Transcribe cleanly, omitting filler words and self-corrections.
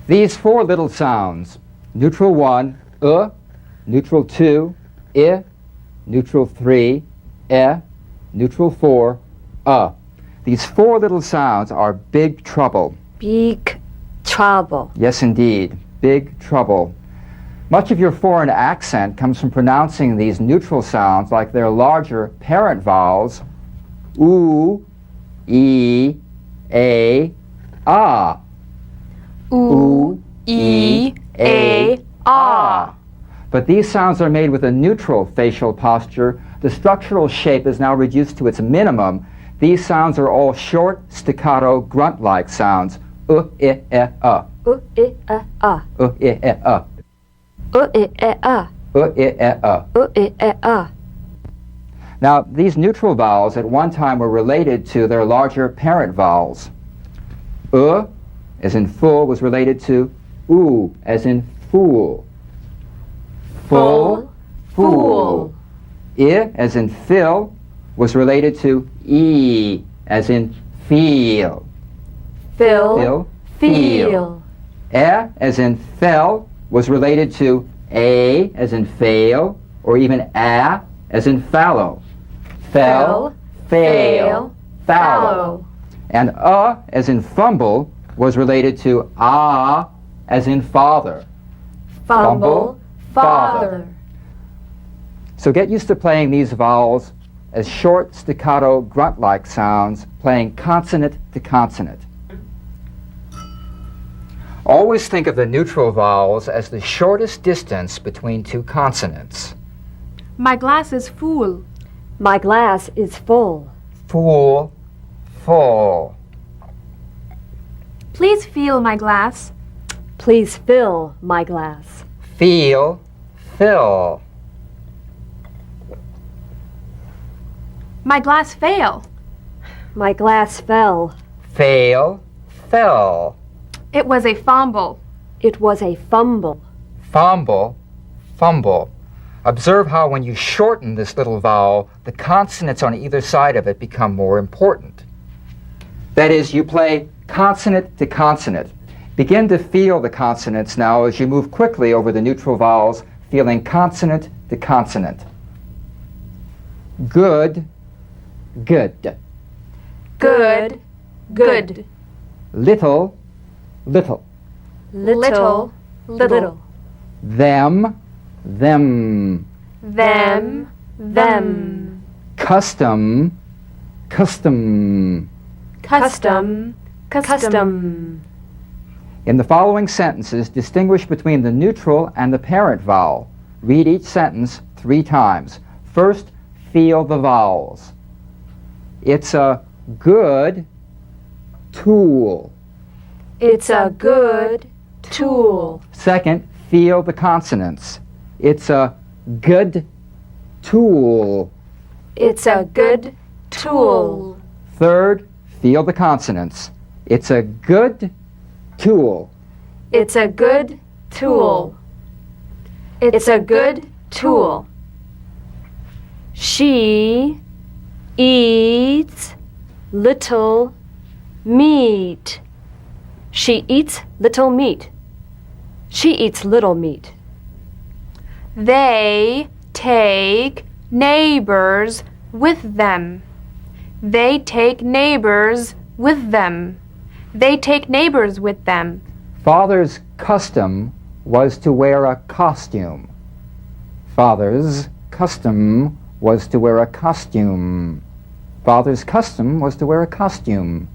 These four little sounds, neutral 1, neutral 2, I, neutral 3, neutral 4, These four little sounds are big trouble. Big trouble. Yes, indeed, big trouble. Much of your foreign accent comes from pronouncing these neutral sounds like their larger parent vowels, oo, e, a, ah. Oo, e, a, ah. But these sounds are made with a neutral facial posture. The structural shape is now reduced to its minimum. These sounds are all short, staccato, grunt-like sounds. I, I, a. I, I, I, I, a. I, I. Now, these neutral vowels at one time were related to their larger parent vowels. As in full, was related to oo, as in fool. Full, fool. I, as in fill, was related to e, as in feel. Fill, feel. As in fell, was related to a, as in fail, or even a, as in fallow. Fell, fail, fallow. And as in fumble, was related to as in father. Fumble, father. So get used to playing these vowels as short, staccato, grunt-like sounds, playing consonant to consonant. Always think of the neutral vowels as the shortest distance between two consonants. My glass is full. My glass is full. Fool, full. Please fill my glass. Please fill my glass. Feel, fill. My glass fail. My glass fell. Fail, fell. It was a fumble. It was a fumble. Fumble, fumble. Observe how when you shorten this little vowel, the consonants on either side of it become more important. That is, you play consonant to consonant. Begin to feel the consonants now as you move quickly over the neutral vowels, feeling consonant to consonant. Good, good. Good, good. Little, little. Little, little. Them, them. Them, them. Custom, custom. Custom, custom. In the following sentences, distinguish between the neutral and the parent vowel. Read each sentence 3 times. First, feel the vowels. It's a good tool. It's a good tool. Second, feel the consonants. It's a good tool. It's a good tool. Third, feel the consonants. It's a good tool. It's a good tool. It's a good tool. She eats little meat. She eats little meat. She eats little meat. They take neighbors with them. They take neighbors with them. They take neighbors with them. Father's custom was to wear a costume. Father's custom was to wear a costume. Father's custom was to wear a costume.